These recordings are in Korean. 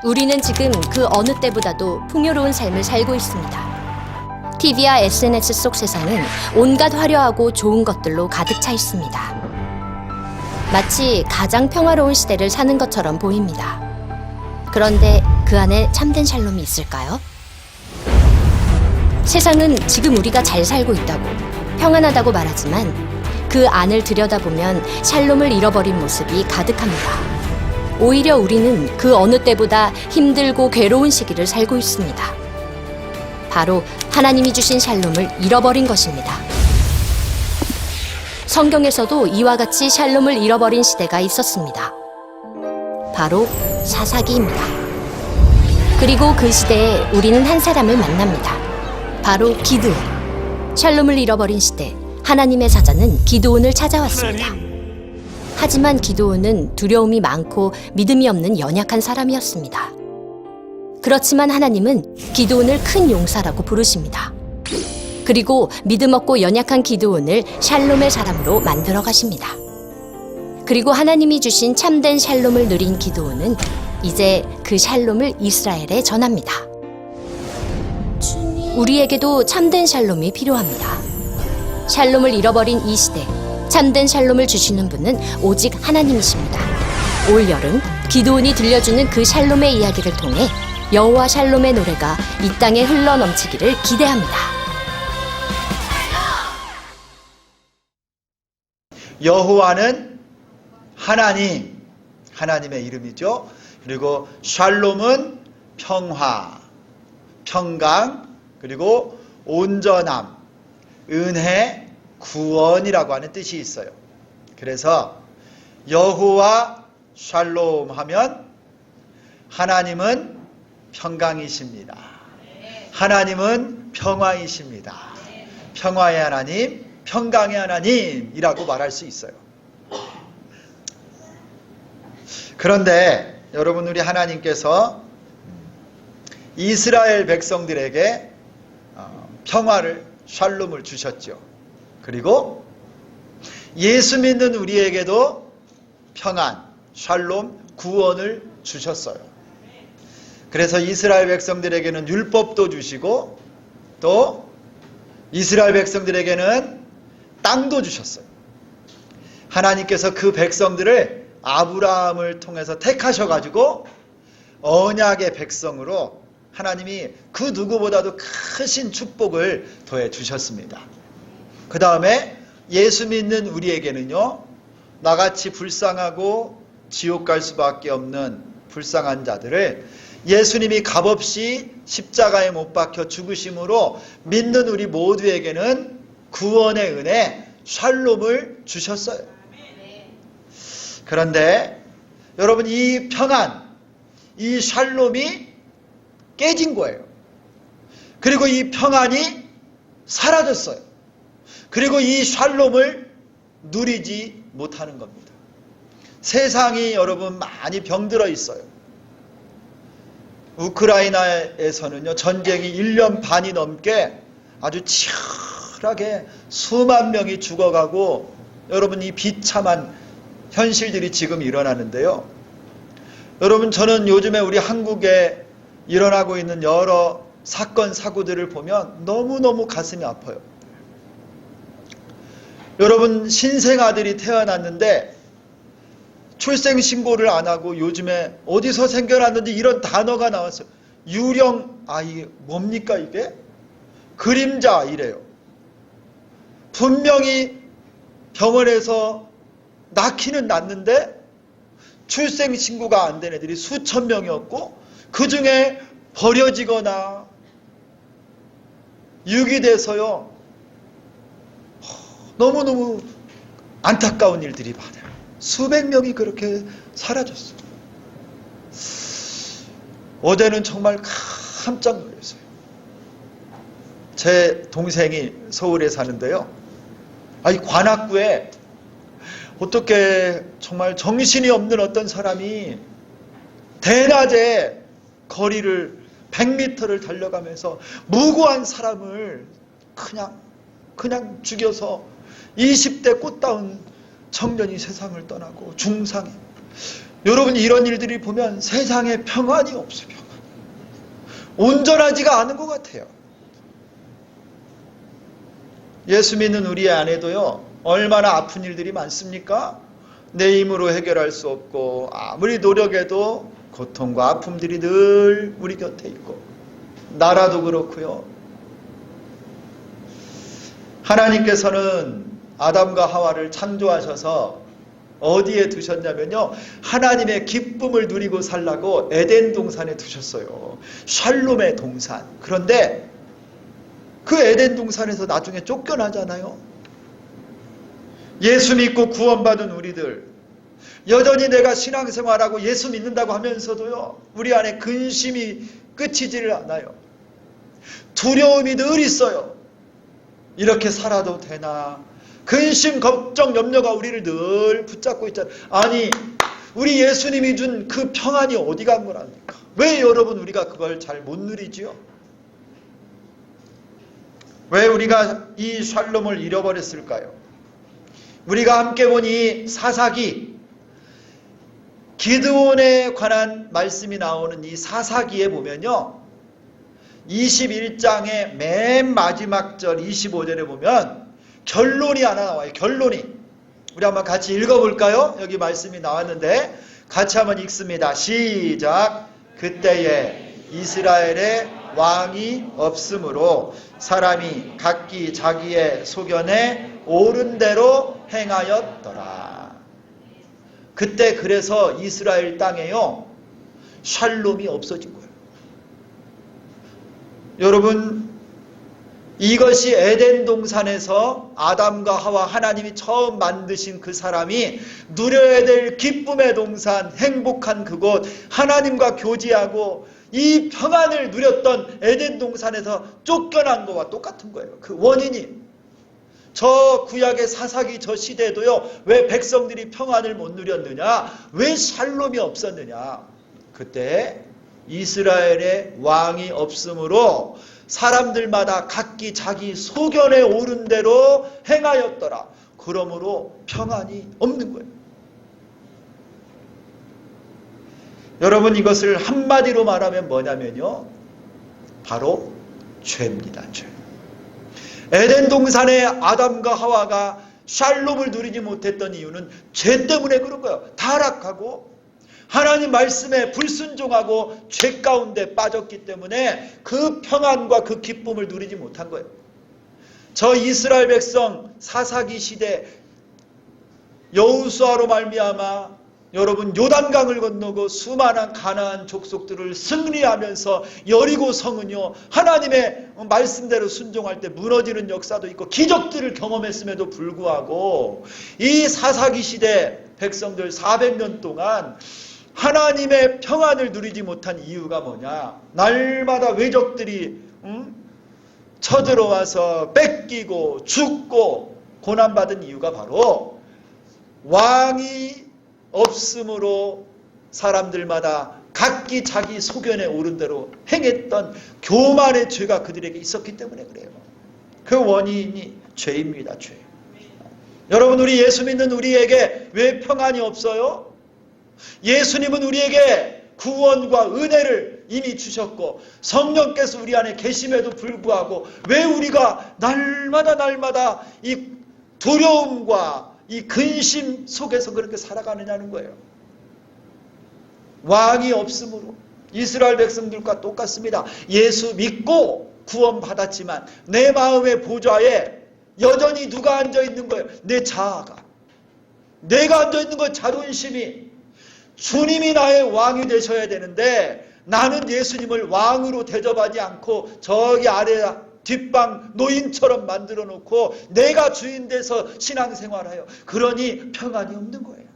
우리는 지금 그 어느 때보다도 풍요로운 삶을 살고 있습니다. TV와 SNS 속 세상은 온갖 화려하고 좋은 것들로 가득 차 있습니다. 마치 가장 평화로운 시대를 사는 것처럼 보입니다. 그런데 그 안에 참된 샬롬이 있을까요? 세상은 지금 우리가 잘 살고 있다고, 평안하다고 말하지만 그 안을 들여다보면 샬롬을 잃어버린 모습이 가득합니다. 오히려 우리는 그 어느 때보다 힘들고 괴로운 시기를 살고 있습니다. 바로 하나님이 주신 샬롬을 잃어버린 것입니다. 성경에서도 이와 같이 샬롬을 잃어버린 시대가 있었습니다. 바로 사사기입니다. 그리고 그 시대에 우리는 한 사람을 만납니다. 바로 기드온. 샬롬을 잃어버린 시대, 하나님의 사자는 기드온을 찾아왔습니다. 하지만 기드온은 두려움이 많고 믿음이 없는 연약한 사람이었습니다. 그렇지만 하나님은 기드온을 큰 용사라고 부르십니다. 그리고 믿음 없고 연약한 기드온을 샬롬의 사람으로 만들어 가십니다. 그리고 하나님이 주신 참된 샬롬을 누린 기드온은 이제 그 샬롬을 이스라엘에 전합니다. 우리에게도 참된 샬롬이 필요합니다. 샬롬을 잃어버린 이 시대, 참된 샬롬을 주시는 분은 오직 하나님이십니다. 올 여름 기드온이 들려주는 그 샬롬의 이야기를 통해 여호와 샬롬의 노래가 이 땅에 흘러넘치기를 기대합니다. 여호와는 하나님, 하나님의 이름이죠. 그리고 샬롬은 평화, 평강, 그리고 온전함, 은혜, 구원이라고 하는 뜻이 있어요. 그래서 여호와 샬롬 하면 하나님은 평강이십니다. 하나님은 평화이십니다. 평화의 하나님, 평강의 하나님이라고 말할 수 있어요. 그런데 여러분, 우리 하나님께서 이스라엘 백성들에게 평화를, 샬롬을 주셨죠. 그리고 예수 믿는 우리에게도 평안, 샬롬, 구원을 주셨어요. 그래서 이스라엘 백성들에게는 율법도 주시고 또 이스라엘 백성들에게는 땅도 주셨어요. 하나님께서 그 백성들을 아브라함을 통해서 택하셔가지고 언약의 백성으로 하나님이 그 누구보다도 크신 축복을 더해 주셨습니다. 그 다음에 예수 믿는 우리에게는요, 나같이 불쌍하고 지옥 갈 수밖에 없는 불쌍한 자들을 예수님이 값없이 십자가에 못 박혀 죽으심으로 믿는 우리 모두에게는 구원의 은혜, 샬롬을 주셨어요. 그런데 여러분, 이 평안, 이 샬롬이 깨진 거예요. 그리고 이 평안이 사라졌어요. 그리고 이 샬롬을 누리지 못하는 겁니다. 세상이 여러분 많이 병들어 있어요. 우크라이나에서는요, 전쟁이 1년 반이 넘게 아주 치열하게 수만 명이 죽어가고 여러분, 이 비참한 현실들이 지금 일어나는데요. 여러분, 저는 요즘에 우리 한국에 일어나고 있는 여러 사건 사고들을 보면 너무너무 가슴이 아파요. 여러분, 신생아들이 태어났는데 출생신고를 안 하고 요즘에 어디서 생겨났는지 이런 단어가 나왔어요. 유령 아이, 뭡니까 이게? 그림자 이래요. 분명히 병원에서 낳기는 낳는데 출생신고가 안 된 애들이 수천 명이었고 그 중에 버려지거나 유기돼서요, 너무너무 안타까운 일들이 많아요. 수백 명이 그렇게 사라졌어요. 어제는 정말 깜짝 놀랐어요. 제 동생이 서울에 사는데요, 아니 관악구에 어떻게 정말 정신이 없는 어떤 사람이 대낮에 거리를 100m를 달려가면서 무고한 사람을 그냥 죽여서 20대 꽃다운 청년이 세상을 떠나고 중상에 여러분 이런 일들이 보면 세상에 평안이 없어요. 온전하지가 않은 것 같아요. 예수 믿는 우리 안에도요, 얼마나 아픈 일들이 많습니까? 내 힘으로 해결할 수 없고 아무리 노력해도 고통과 아픔들이 늘 우리 곁에 있고, 나라도 그렇고요. 하나님께서는 아담과 하와를 창조하셔서 어디에 두셨냐면요, 하나님의 기쁨을 누리고 살라고 에덴 동산에 두셨어요. 샬롬의 동산. 그런데 그 에덴 동산에서 나중에 쫓겨나잖아요. 예수 믿고 구원받은 우리들, 여전히 내가 신앙생활하고 예수 믿는다고 하면서도요, 우리 안에 근심이 끝이지를 않아요. 두려움이 늘 있어요. 이렇게 살아도 되나? 근심, 걱정, 염려가 우리를 늘 붙잡고 있잖아요. 아니, 우리 예수님이 준 그 평안이 어디 간 거랍니까? 왜 여러분 우리가 그걸 잘 못 누리지요? 왜 우리가 이 샬롬을 잃어버렸을까요? 우리가 함께 본 이 사사기, 기드온에 관한 말씀이 나오는 이 사사기에 보면요, 21장의 맨 마지막 절 25절에 보면 결론이 하나 나와요. 결론이. 우리 한번 같이 읽어볼까요? 여기 말씀이 나왔는데 같이 한번 읽습니다. 시작. 그때에 이스라엘의 왕이 없으므로 사람이 각기 자기의 소견에 옳은 대로 행하였더라. 그때 그래서 이스라엘 땅에요, 샬롬이 없어진 거예요. 여러분, 이것이 에덴 동산에서 아담과 하와, 하나님이 처음 만드신 그 사람이 누려야 될 기쁨의 동산, 행복한 그곳, 하나님과 교제하고 이 평안을 누렸던 에덴 동산에서 쫓겨난 것과 똑같은 거예요. 그 원인이. 저 구약의 사사기 저 시대도요, 왜 백성들이 평안을 못 누렸느냐? 왜 샬롬이 없었느냐? 그때 이스라엘의 왕이 없으므로 사람들마다 각기 자기 소견에 옳은 대로 행하였더라. 그러므로 평안이 없는 거예요. 여러분, 이것을 한마디로 말하면 뭐냐면요, 바로 죄입니다. 죄. 에덴 동산의 아담과 하와가 샬롬을 누리지 못했던 이유는 죄 때문에 그런 거예요. 타락하고 하나님 말씀에 불순종하고 죄 가운데 빠졌기 때문에 그 평안과 그 기쁨을 누리지 못한 거예요. 저 이스라엘 백성 사사기 시대 여호수아로 말미암아 여러분 요단강을 건너고 수많은 가나안 족속들을 승리하면서 여리고 성은요, 하나님의 말씀대로 순종할 때 무너지는 역사도 있고 기적들을 경험했음에도 불구하고 이 사사기 시대 백성들 400년 동안 하나님의 평안을 누리지 못한 이유가 뭐냐? 날마다 외적들이 쳐들어와서 뺏기고 죽고 고난받은 이유가 바로 왕이 없으므로 사람들마다 각기 자기 소견에 옳은 대로 행했던 교만의 죄가 그들에게 있었기 때문에 그래요. 그 원인이 죄입니다. 죄. 여러분, 우리 예수 믿는 우리에게 왜 평안이 없어요? 예수님은 우리에게 구원과 은혜를 이미 주셨고 성령께서 우리 안에 계심에도 불구하고 왜 우리가 날마다 이 두려움과 이 근심 속에서 그렇게 살아가느냐는 거예요. 왕이 없으므로. 이스라엘 백성들과 똑같습니다. 예수 믿고 구원받았지만 내 마음의 보좌에 여전히 누가 앉아있는 거예요? 내 자아가. 내가 앉아있는 건 자존심이. 주님이 나의 왕이 되셔야 되는데 나는 예수님을 왕으로 대접하지 않고 저기 아래 뒷방 노인처럼 만들어 놓고 내가 주인 돼서 신앙생활해요. 그러니 평안이 없는 거예요.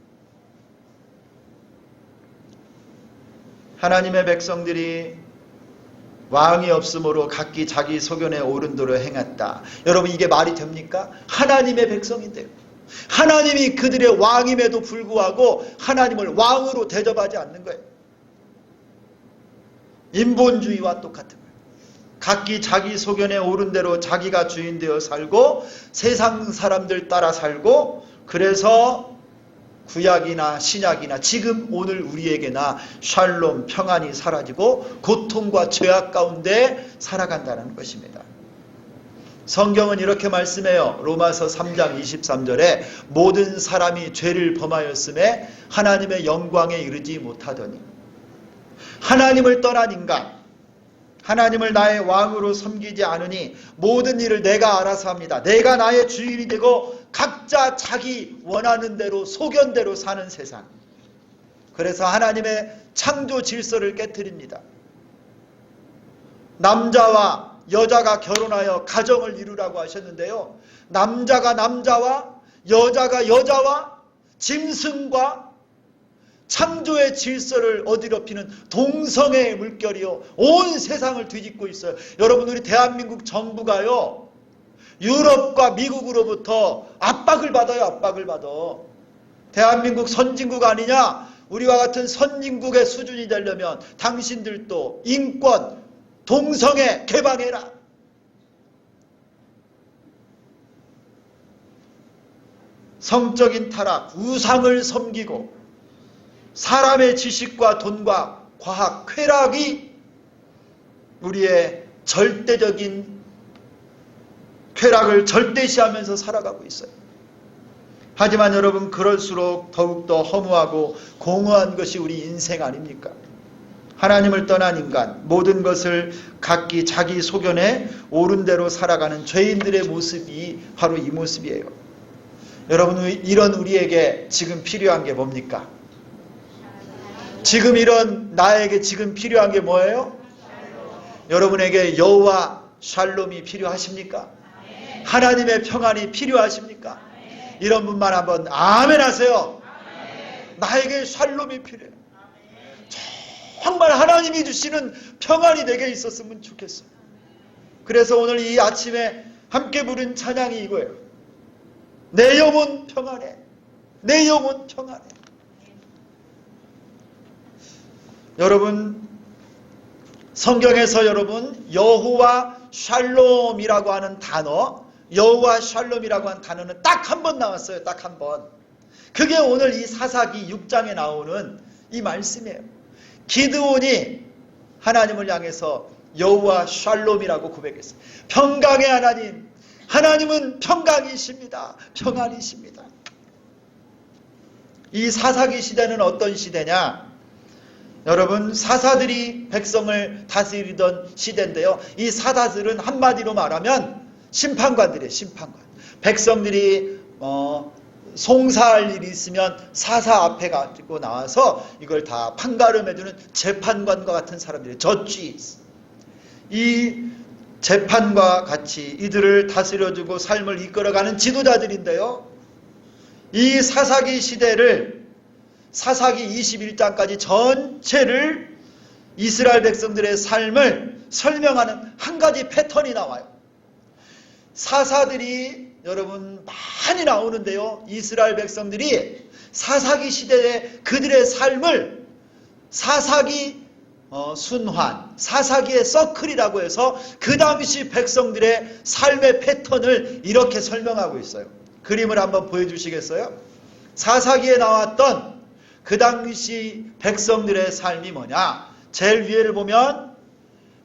하나님의 백성들이 왕이 없으므로 각기 자기 소견에 옳은 대로 행했다. 여러분, 이게 말이 됩니까? 하나님의 백성인데요. 하나님이 그들의 왕임에도 불구하고 하나님을 왕으로 대접하지 않는 거예요. 인본주의와 똑같은 거예요. 각기 자기 소견에 옳은 대로 자기가 주인 되어 살고 세상 사람들 따라 살고 그래서 구약이나 신약이나 지금 오늘 우리에게나 샬롬, 평안이 사라지고 고통과 죄악 가운데 살아간다는 것입니다. 성경은 이렇게 말씀해요. 로마서 3장 23절에 모든 사람이 죄를 범하였음에 하나님의 영광에 이르지 못하더니, 하나님을 떠난 인간, 하나님을 나의 왕으로 섬기지 않으니 모든 일을 내가 알아서 합니다. 내가 나의 주인이 되고 각자 자기 원하는 대로 소견대로 사는 세상. 그래서 하나님의 창조 질서를 깨트립니다. 남자와 여자가 결혼하여 가정을 이루라고 하셨는데요. 남자가 남자와 여자가 여자와 짐승과 창조의 질서를 어지럽히는 동성애의 물결이요, 온 세상을 뒤집고 있어요. 여러분, 우리 대한민국 정부가요, 유럽과 미국으로부터 압박을 받아요. 압박을 받아. 대한민국 선진국 아니냐? 우리와 같은 선진국의 수준이 되려면 당신들도 인권, 동성애 개방해라. 성적인 타락, 우상을 섬기고 사람의 지식과 돈과 과학, 쾌락이 우리의 절대적인 쾌락을 절대시하면서 살아가고 있어요. 하지만 여러분, 그럴수록 더욱더 허무하고 공허한 것이 우리 인생 아닙니까? 하나님을 떠난 인간, 모든 것을 각기 자기 소견에 옳은 대로 살아가는 죄인들의 모습이 바로 이 모습이에요. 여러분, 이런 우리에게 지금 필요한 게 뭡니까? 지금 이런 나에게 지금 필요한 게 뭐예요? 여러분에게 여호와 샬롬이 필요하십니까? 하나님의 평안이 필요하십니까? 이런 분만 한번 아멘 하세요. 나에게 샬롬이 필요해요. 정말 하나님이 주시는 평안이 내게 있었으면 좋겠어요. 그래서 오늘 이 아침에 함께 부른 찬양이 이거예요. 내 영혼 평안해. 내 영혼 평안해. 여러분, 성경에서 여러분 여호와 샬롬이라고 하는 단어, 여호와 샬롬이라고 하는 단어는 딱 한 번 나왔어요. 딱 한 번. 그게 오늘 이 사사기 6장에 나오는 이 말씀이에요. 기드온이 하나님을 향해서 여호와 샬롬이라고 고백했어요. 평강의 하나님, 하나님은 평강이십니다. 평안이십니다. 이 사사기 시대는 어떤 시대냐? 여러분, 사사들이 백성을 다스리던 시대인데요. 이 사사들은 한마디로 말하면 심판관들이에요. 심판관. 백성들이 송사할 일이 있으면 사사 앞에 가지고 나와서 이걸 다 판가름해주는 재판관과 같은 사람들이에요. 저쥐스. 이 재판과 같이 이들을 다스려주고 삶을 이끌어가는 지도자들인데요. 이 사사기 시대를, 사사기 21장까지 전체를 이스라엘 백성들의 삶을 설명하는 한 가지 패턴이 나와요. 사사들이 여러분 많이 나오는데요. 이스라엘 백성들이 사사기 시대에 그들의 삶을 사사기 순환, 사사기의 서클이라고 해서 그 당시 백성들의 삶의 패턴을 이렇게 설명하고 있어요. 그림을 한번 보여주시겠어요? 사사기에 나왔던 그 당시 백성들의 삶이 뭐냐? 제일 위에를 보면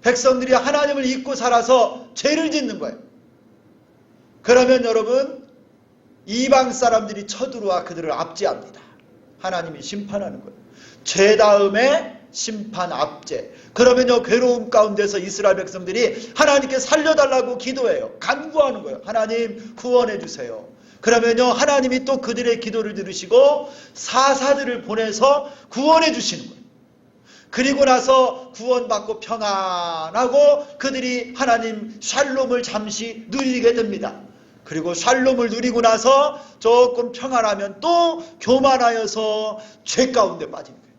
백성들이 하나님을 잊고 살아서 죄를 짓는 거예요. 그러면 여러분, 이방 사람들이 쳐들어와 그들을 압제합니다. 하나님이 심판하는 거예요. 죄 다음에 심판, 압제. 그러면요, 괴로움 가운데서 이스라엘 백성들이 하나님께 살려달라고 기도해요. 간구하는 거예요. 하나님 구원해 주세요. 그러면요, 하나님이 또 그들의 기도를 들으시고 사사들을 보내서 구원해 주시는 거예요. 그리고 나서 구원받고 평안하고 그들이 하나님 샬롬을 잠시 누리게 됩니다. 그리고 샬롬을 누리고 나서 조금 평안하면 또 교만하여서 죄 가운데 빠지는 거예요.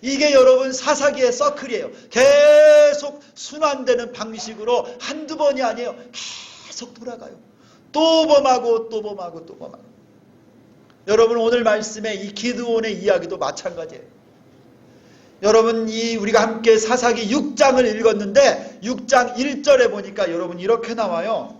이게 여러분 사사기의 서클이에요. 계속 순환되는 방식으로 한두 번이 아니에요. 계속 돌아가요. 또 범하고 또 범하고 또 범하고. 여러분, 오늘 말씀에 이 기드온의 이야기도 마찬가지예요. 여러분, 우리가 함께 사사기 6장을 읽었는데 6장 1절에 보니까 여러분 이렇게 나와요.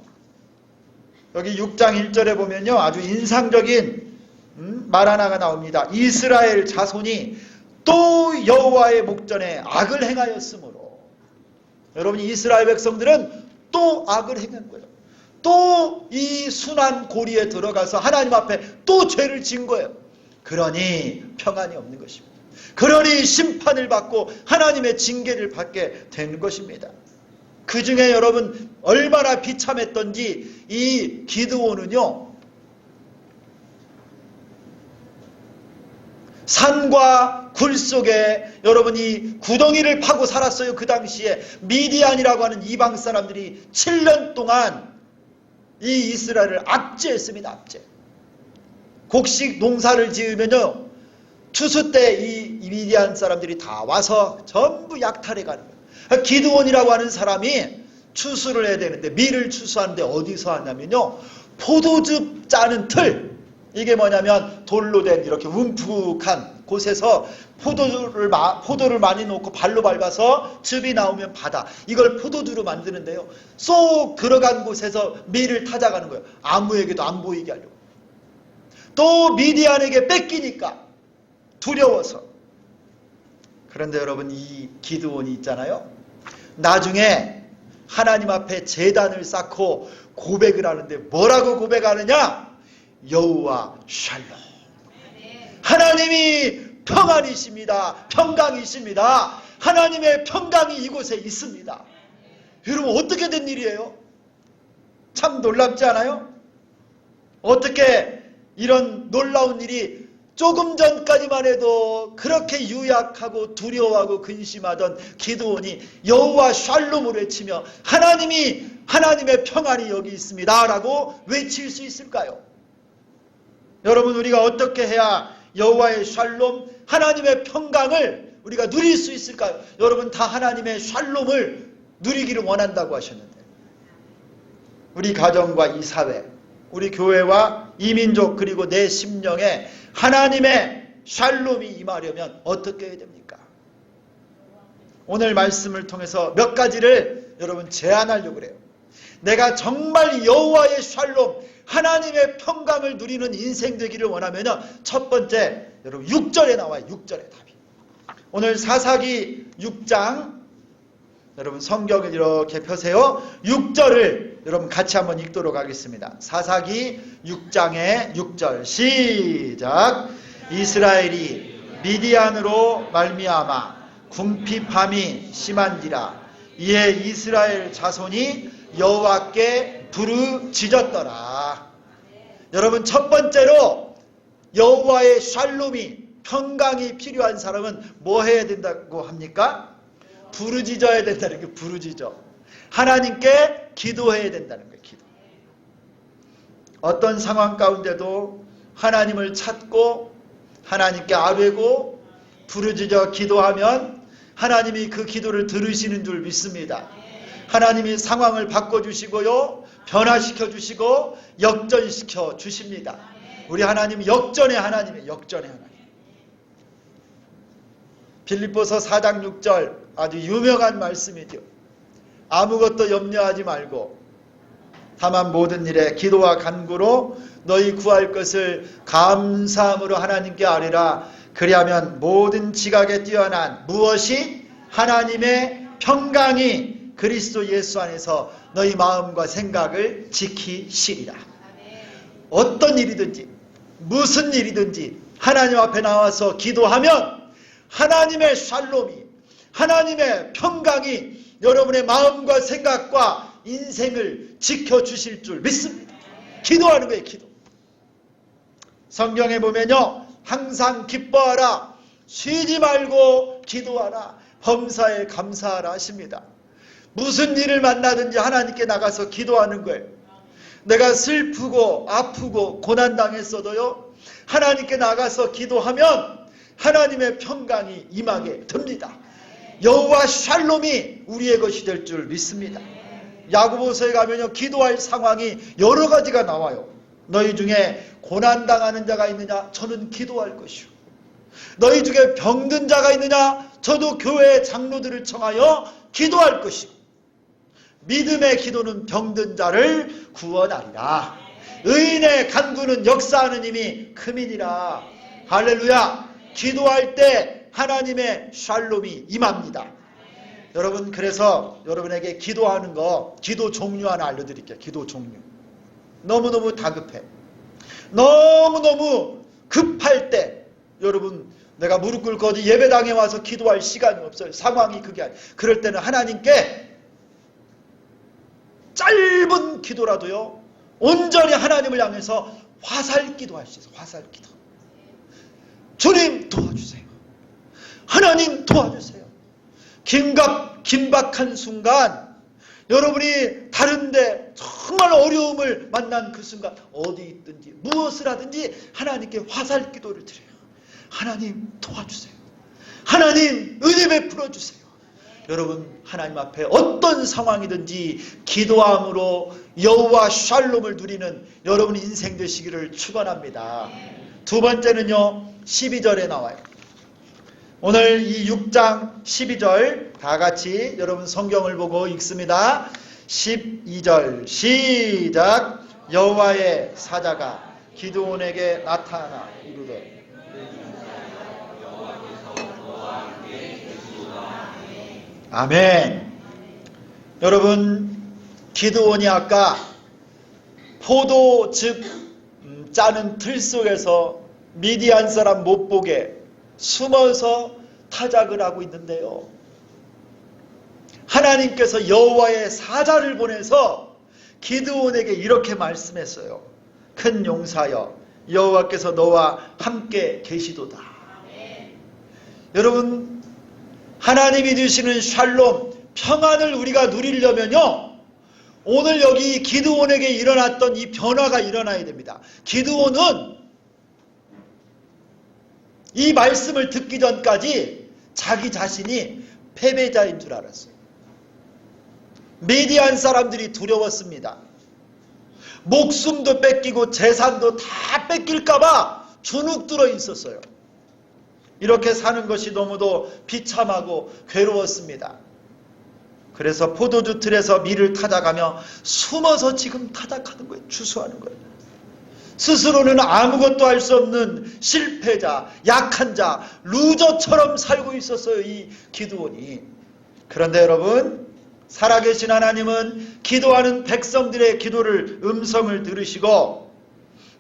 여기 6장 1절에 보면요, 아주 인상적인 말 하나가 나옵니다. 이스라엘 자손이 또 여호와의 목전에 악을 행하였으므로. 여러분, 이스라엘 백성들은 또 악을 행한 거예요. 또 이 순환 고리에 들어가서 하나님 앞에 또 죄를 지은 거예요. 그러니 평안이 없는 것입니다. 그러니 심판을 받고 하나님의 징계를 받게 되는 것입니다. 그 중에 여러분 얼마나 비참했던지 이 기드온은요, 산과 굴 속에 여러분이 구덩이를 파고 살았어요. 그 당시에 미디안이라고 하는 이방 사람들이 7년 동안 이 이스라엘을 압제했습니다. 압제. 곡식 농사를 지으면요, 추수 때 이 미디안 사람들이 다 와서 전부 약탈해 가는 거예요. 기드온이라고 하는 사람이 추수를 해야 되는데, 밀을 추수하는데 어디서 하냐면요, 포도즙 짜는 틀, 이게 뭐냐면 돌로 된 이렇게 움푹한 곳에서 포도를 많이 놓고 발로 밟아서 즙이 나오면 바다, 이걸 포도주로 만드는데요, 쏙 들어간 곳에서 밀을 타작하는 거예요. 아무에게도 안 보이게 하려고. 또 미디안에게 뺏기니까 두려워서. 그런데 여러분, 이 기드온이 있잖아요, 나중에 하나님 앞에 제단을 쌓고 고백을 하는데 뭐라고 고백하느냐? 여호와 샬롬, 하나님이 평안이십니다. 평강이십니다. 하나님의 평강이 이곳에 있습니다. 여러분, 어떻게 된 일이에요? 참 놀랍지 않아요? 어떻게 이런 놀라운 일이 조금 전까지만 해도 그렇게 유약하고 두려워하고 근심하던 기드온이 여호와 샬롬을 외치며 하나님의 평안이 여기 있습니다 라고 외칠 수 있을까요? 여러분, 우리가 어떻게 해야 여호와의 샬롬, 하나님의 평강을 우리가 누릴 수 있을까요? 여러분, 다 하나님의 샬롬을 누리기를 원한다고 하셨는데, 우리 가정과 이 사회, 우리 교회와 이 민족, 그리고 내 심령에 하나님의 샬롬이 임하려면 어떻게 해야 됩니까? 오늘 말씀을 통해서 몇 가지를 여러분 제안하려고 그래요. 내가 정말 여호와의 샬롬, 하나님의 평강을 누리는 인생 되기를 원하면 첫 번째, 여러분 6절에 나와요. 6절에 답이. 오늘 사사기 6장, 여러분 성경을 이렇게 펴세요. 6절을 여러분 같이 한번 읽도록 하겠습니다. 사사기 6장의 6절 시작. 이스라엘이 미디안으로 말미암아 궁핍함이 심한지라. 이에 이스라엘 자손이 여호와께 부르짖었더라. 여러분, 첫 번째로 여호와의 샬롬이, 평강이 필요한 사람은 뭐 해야 된다고 합니까? 부르짖어야 된다는 게, 부르짖어. 하나님께 기도해야 된다는 거예요. 기도. 어떤 상황 가운데도 하나님을 찾고 하나님께 아뢰고 부르짖어 기도하면 하나님이 그 기도를 들으시는 줄 믿습니다. 하나님이 상황을 바꿔주시고요, 변화시켜 주시고 역전시켜 주십니다. 우리 하나님 역전의 하나님이에요. 역전의 하나님. 빌립보서 4장 6절 아주 유명한 말씀이죠. 아무것도 염려하지 말고 다만 모든 일에 기도와 간구로 너희 구할 것을 감사함으로 하나님께 아뢰라. 그리하면 모든 지각에 뛰어난 무엇이 하나님의 평강이 그리스도 예수 안에서 너희 마음과 생각을 지키시리라. 어떤 일이든지 무슨 일이든지 하나님 앞에 나와서 기도하면 하나님의 샬롬이, 하나님의 평강이 여러분의 마음과 생각과 인생을 지켜주실 줄 믿습니다. 기도하는 거예요. 기도. 성경에 보면요, 항상 기뻐하라, 쉬지 말고 기도하라, 범사에 감사하라 하십니다. 무슨 일을 만나든지 하나님께 나가서 기도하는 거예요. 내가 슬프고 아프고 고난당했어도요, 하나님께 나가서 기도하면 하나님의 평강이 임하게 됩니다. 여호와 샬롬이 우리의 것이 될 줄 믿습니다. 야고보서에 가면요, 기도할 상황이 여러 가지가 나와요. 너희 중에 고난당하는 자가 있느냐? 저는 기도할 것이요. 너희 중에 병든 자가 있느냐? 저도 교회 장로들을 청하여 기도할 것이요. 믿음의 기도는 병든 자를 구원하리라. 의인의 간구는 역사하는 힘이 크민이라. 할렐루야. 기도할 때 하나님의 샬롬이 임합니다. 여러분, 그래서 여러분에게 기도하는 거, 기도 종류 하나 알려드릴게요. 기도 종류. 너무너무 다급해. 너무너무 급할 때, 여러분, 내가 무릎 꿇고 어디 예배당에 와서 기도할 시간이 없어요. 상황이 그게 아니에요. 그럴 때는 하나님께 짧은 기도라도요, 온전히 하나님을 향해서 화살 기도할 수 있어요. 화살 기도. 주님 도와주세요. 하나님 도와주세요. 긴박한 순간, 여러분이 다른데 정말 어려움을 만난 그 순간 어디 있든지 무엇을 하든지 하나님께 화살 기도를 드려요. 하나님 도와주세요. 하나님 은혜 베풀어 주세요. 여러분, 하나님 앞에 어떤 상황이든지 기도함으로 여호와 샬롬을 누리는 여러분 인생 되시기를 축원합니다. 두 번째는요, 12절에 나와요. 오늘 이 6장 12절 다 같이 여러분 성경을 보고 읽습니다. 12절 시작. 여호와의 사자가 기드온에게 나타나 이르되. 아멘. 여러분, 기드온이 아까 포도 즙 짜는 틀 속에서 미디안 사람 못 보게 숨어서 타작을 하고 있는데요, 하나님께서 여호와의 사자를 보내서 기드온에게 이렇게 말씀했어요. 큰 용사여, 여호와께서 너와 함께 계시도다. 여러분, 하나님이 주시는 샬롬, 평안을 우리가 누리려면요, 오늘 여기 기드온에게 일어났던 이 변화가 일어나야 됩니다. 기드온은 이 말씀을 듣기 전까지 자기 자신이 패배자인 줄 알았어요. 미디안 사람들이 두려웠습니다. 목숨도 뺏기고 재산도 다 뺏길까봐 주눅 들어 있었어요. 이렇게 사는 것이 너무도 비참하고 괴로웠습니다. 그래서 포도주 틀에서 밀을 타작하며 숨어서 지금 타작하는 거예요. 추수하는 거예요. 스스로는 아무것도 할 수 없는 실패자, 약한 자, 루저처럼 살고 있었어요, 이 기드온이. 그런데 여러분, 살아계신 하나님은 기도하는 백성들의 기도를 음성을 들으시고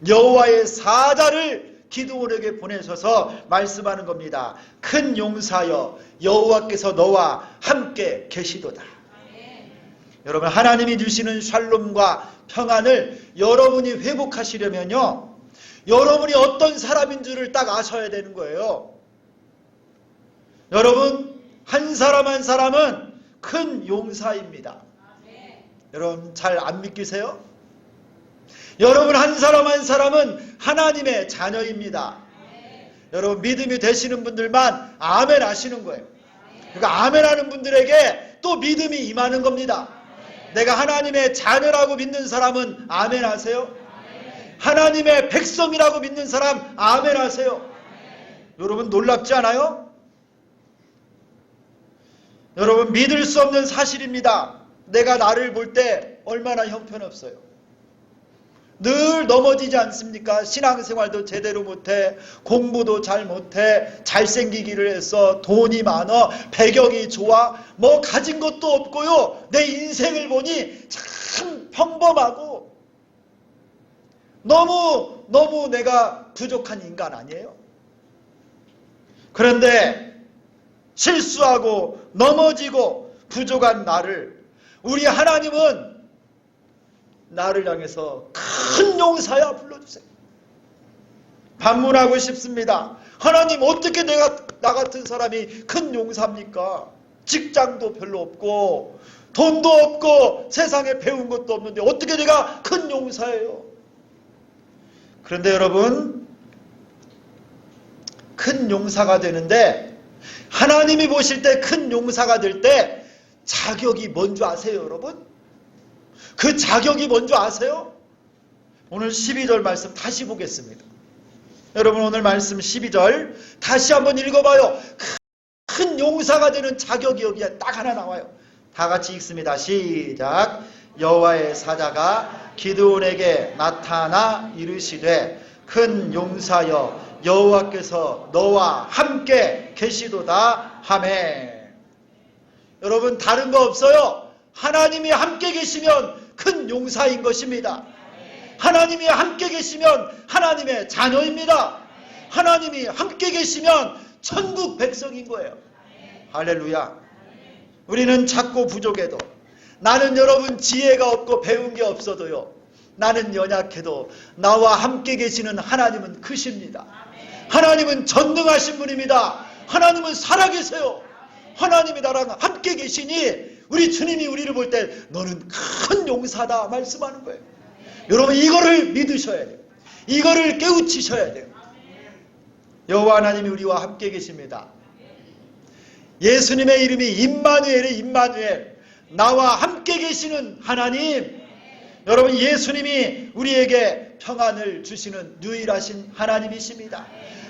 여호와의 사자를 기드온에게 보내셔서 말씀하는 겁니다. 큰 용사여, 여호와께서 너와 함께 계시도다. 여러분, 하나님이 주시는 샬롬과 평안을 여러분이 회복하시려면요, 여러분이 어떤 사람인 줄을 딱 아셔야 되는 거예요. 여러분, 한 사람 한 사람은 큰 용사입니다. 여러분, 잘 안 믿기세요? 여러분, 한 사람 한 사람은 하나님의 자녀입니다. 여러분, 믿음이 되시는 분들만 아멘 하시는 거예요. 그러니까 아멘 하는 분들에게 또 믿음이 임하는 겁니다. 내가 하나님의 자녀라고 믿는 사람은 아멘 하세요. 하나님의 백성이라고 믿는 사람 아멘 하세요. 여러분, 놀랍지 않아요? 여러분, 믿을 수 없는 사실입니다. 내가 나를 볼 때 얼마나 형편없어요. 늘 넘어지지 않습니까? 신앙생활도 제대로 못해, 공부도 잘 못해, 잘생기기를 해서 돈이 많아, 배경이 좋아, 뭐 가진 것도 없고요, 내 인생을 보니 참 평범하고 너무 내가 부족한 인간 아니에요? 그런데 실수하고 넘어지고 부족한 나를 우리 하나님은 나를 향해서 큰 용사야 불러주세요. 반문하고 싶습니다. 하나님, 어떻게 나 같은 사람이 큰 용사입니까? 직장도 별로 없고 돈도 없고 세상에 배운 것도 없는데 어떻게 내가 큰 용사예요? 그런데 여러분, 큰 용사가 되는데 하나님이 보실 때 큰 용사가 될 때 자격이 뭔 줄 아세요, 여러분? 그 자격이 뭔 줄 아세요? 오늘 12절 말씀 다시 보겠습니다. 여러분, 오늘 말씀 12절 다시 한번 읽어봐요. 큰 용사가 되는 자격이 여기에 딱 하나 나와요. 다 같이 읽습니다. 시작. 여호와의 사자가 기드온에게 나타나 이르시되 큰 용사여 여호와께서 너와 함께 계시도다 하매. 여러분 다른 거 없어요. 하나님이 함께 계시면 큰 용사인 것입니다. 하나님이 함께 계시면 하나님의 자녀입니다. 하나님이 함께 계시면 천국 백성인 거예요. 할렐루야. 우리는 작고 부족해도, 나는 여러분 지혜가 없고 배운 게 없어도요, 나는 연약해도 나와 함께 계시는 하나님은 크십니다. 하나님은 전능하신 분입니다. 하나님은 살아계세요. 하나님이 나랑 함께 계시니 우리 주님이 우리를 볼 때 너는 큰 용사다 말씀하는 거예요. 여러분 이거를 믿으셔야 돼요. 이거를 깨우치셔야 돼요. 여호와 하나님이 우리와 함께 계십니다. 예수님의 이름이 임마누엘이 임마누엘, 나와 함께 계시는 하나님. 여러분 예수님이 우리에게 평안을 주시는 유일하신 하나님이십니다.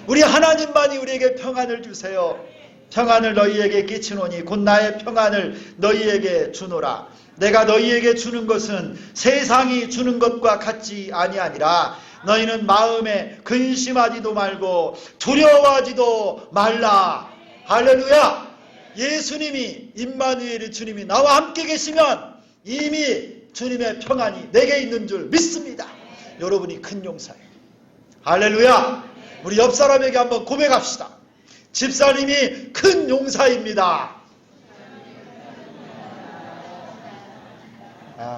우리 하나님만이 우리에게 평안을 주세요. 평안을 너희에게 끼치노니 곧 나의 평안을 너희에게 주노라. 내가 너희에게 주는 것은 세상이 주는 것과 같지 아니하니라. 너희는 마음에 근심하지도 말고 두려워하지도 말라. 할렐루야. 예수님이 임마누엘의 주님이 나와 함께 계시면 이미 주님의 평안이 내게 있는 줄 믿습니다. 여러분이 큰 용사예요. 할렐루야. 우리 옆 사람에게 한번 고백합시다. 집사님이 큰 용사입니다.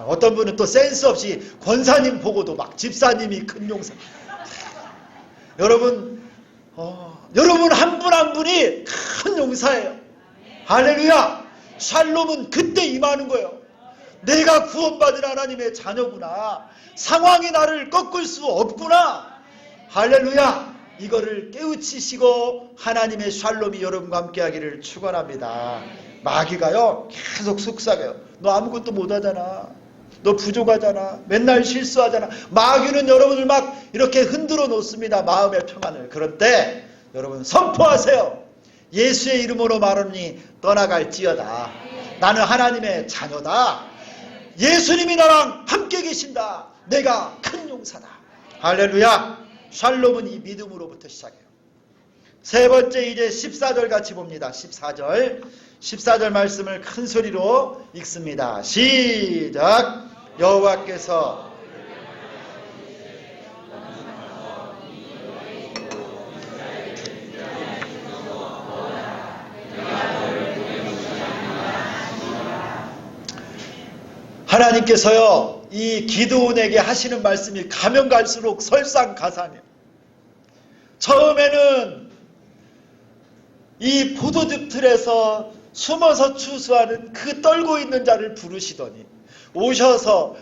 어떤 분은 또 센스 없이 권사님 보고도 막 집사님이 큰 용사. 여러분 한 분 한 분이 큰 용사예요. 할렐루야. 샬롬은 그때 임하는 거예요. 내가 구원받은 하나님의 자녀구나. 상황이 나를 꺾을 수 없구나. 할렐루야. 이거를 깨우치시고 하나님의 샬롬이 여러분과 함께 하기를 축원합니다. 마귀가요 계속 속삭여요. 너 아무것도 못하잖아. 너 부족하잖아. 맨날 실수하잖아. 마귀는 여러분을 막 이렇게 흔들어 놓습니다. 마음의 평안을. 그런데 여러분 선포하세요. 예수의 이름으로 말하니 떠나갈지어다. 나는 하나님의 자녀다. 예수님이 나랑 함께 계신다. 내가 큰 용사다. 할렐루야. 샬롬은 이 믿음으로부터 시작해요. 세 번째 이제 14절 같이 봅니다. 14절 말씀을 큰 소리로 읽습니다. 시작. 여호와께서 하나님께서요 이 기드온에게 하시는 말씀이 가면 갈수록 설상가상해요. 처음에는 이 포도즙 틀에서 숨어서 추수하는 그 떨고 있는 자를 부르시더니 오셔서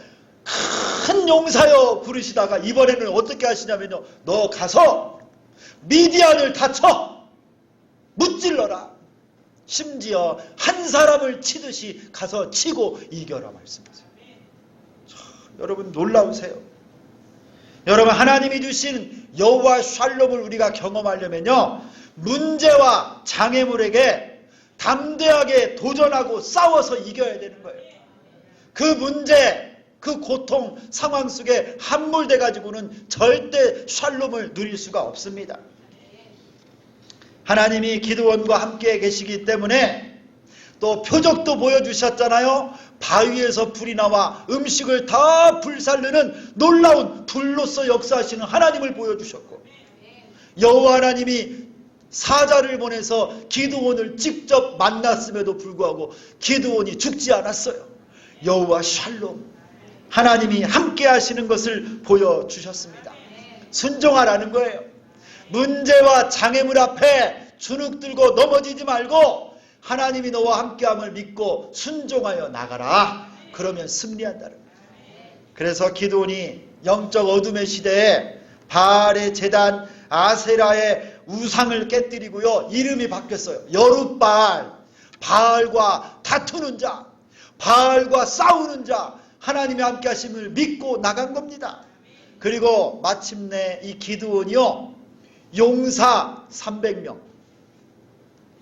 큰 용사여 부르시다가 이번에는 어떻게 하시냐면요, 너 가서 미디안을 다 쳐 무찔러라. 심지어 한 사람을 치듯이 가서 치고 이겨라 말씀하세요. 여러분 놀라우세요. 여러분 하나님이 주신 여호와 샬롬을 우리가 경험하려면요, 문제와 장애물에게 담대하게 도전하고 싸워서 이겨야 되는 거예요. 그 문제, 그 고통, 상황 속에 함몰돼 가지고는 절대 샬롬을 누릴 수가 없습니다. 하나님이 기드온과 함께 계시기 때문에 또 표적도 보여주셨잖아요. 바위에서 불이 나와 음식을 다 불살르는 놀라운 불로서 역사하시는 하나님을 보여주셨고, 여호와 하나님이 사자를 보내서 기드온을 직접 만났음에도 불구하고 기드온이 죽지 않았어요. 여호와 샬롬, 하나님이 함께 하시는 것을 보여주셨습니다. 순종하라는 거예요. 문제와 장애물 앞에 주눅 들고 넘어지지 말고 하나님이 너와 함께함을 믿고 순종하여 나가라. 그러면 승리한다는 거예요. 그래서 기드온이 영적 어둠의 시대에 바알의 제단 아세라의 우상을 깨뜨리고요, 이름이 바뀌었어요. 여룻바알, 바알과 다투는 자, 바알과 싸우는 자, 하나님이 함께 하심을 믿고 나간 겁니다. 그리고 마침내 이 기드온이요, 용사 300명,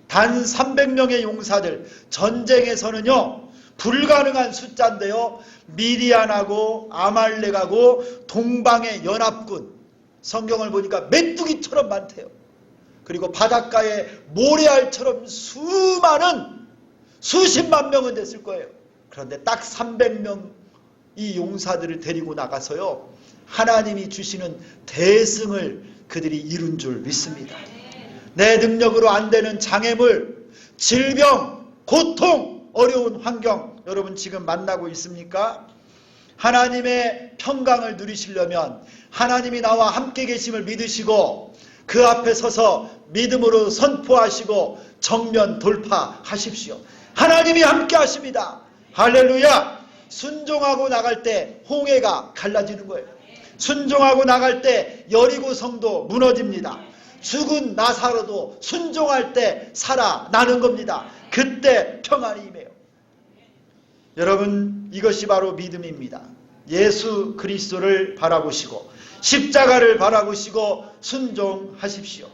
단 300명의 용사들, 전쟁에서는요 불가능한 숫자인데요. 미디안하고 아말렉하고 동방의 연합군, 성경을 보니까 메뚜기처럼 많대요. 그리고 바닷가에 모래알처럼 수많은 수십만 명은 됐을 거예요. 그런데 딱 300명 이 용사들을 데리고 나가서요, 하나님이 주시는 대승을 그들이 이룬 줄 믿습니다. 내 능력으로 안 되는 장애물, 질병, 고통, 어려운 환경 여러분 지금 만나고 있습니까? 하나님의 평강을 누리시려면 하나님이 나와 함께 계심을 믿으시고 그 앞에 서서 믿음으로 선포하시고 정면 돌파하십시오. 하나님이 함께 하십니다. 할렐루야. 순종하고 나갈 때 홍해가 갈라지는 거예요. 순종하고 나갈 때 여리고 성도 무너집니다. 죽은 나사로도 순종할 때 살아나는 겁니다. 그때 평안이 임해요. 여러분, 이것이 바로 믿음입니다. 예수 그리스도를 바라보시고 십자가를 바라보시고 순종하십시오.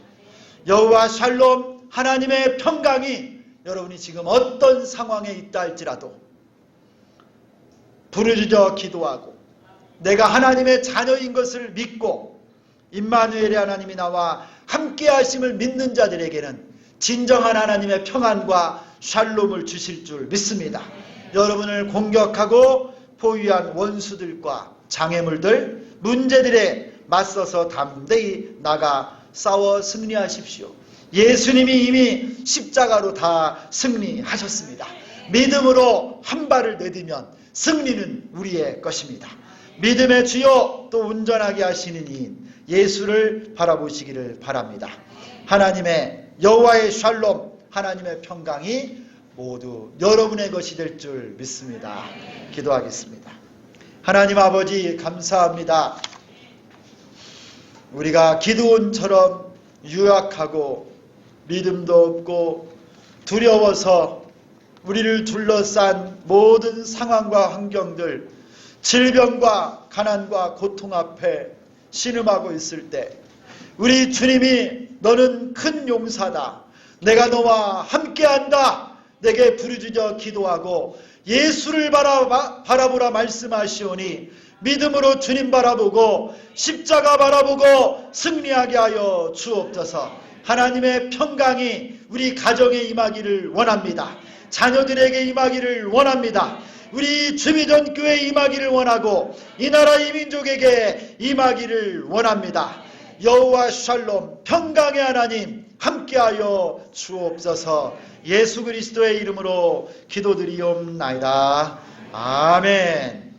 여호와 샬롬, 하나님의 평강이 여러분이 지금 어떤 상황에 있다 할지라도 부르짖어 기도하고 내가 하나님의 자녀인 것을 믿고 임마누엘의 하나님이 나와 함께 하심을 믿는 자들에게는 진정한 하나님의 평안과 샬롬을 주실 줄 믿습니다. 여러분을 공격하고 포위한 원수들과 장애물들, 문제들에 맞서서 담대히 나가 싸워 승리하십시오. 예수님이 이미 십자가로 다 승리하셨습니다. 믿음으로 한 발을 내디면 승리는 우리의 것입니다. 믿음의 주요 또 운전하게 하시는 이인 예수를 바라보시기를 바랍니다. 하나님의 여호와의 샬롬, 하나님의 평강이 모두 여러분의 것이 될 줄 믿습니다. 기도하겠습니다. 하나님 아버지 감사합니다. 우리가 기드온처럼 유약하고 믿음도 없고 두려워서 우리를 둘러싼 모든 상황과 환경들, 질병과 가난과 고통 앞에 신음하고 있을 때 우리 주님이 너는 큰 용사다, 내가 너와 함께한다, 내게 부르짖어 기도하고 예수를 바라보라 말씀하시오니 믿음으로 주님 바라보고 십자가 바라보고 승리하게 하여 주옵소서. 하나님의 평강이 우리 가정에 임하기를 원합니다. 자녀들에게 임하기를 원합니다. 우리 주미전 교회에 임하기를 원하고 이 나라 이 민족에게 임하기를 원합니다. 여호와 샬롬, 평강의 하나님 함께하여 주옵소서. 예수 그리스도의 이름으로 기도드리옵나이다. 아멘.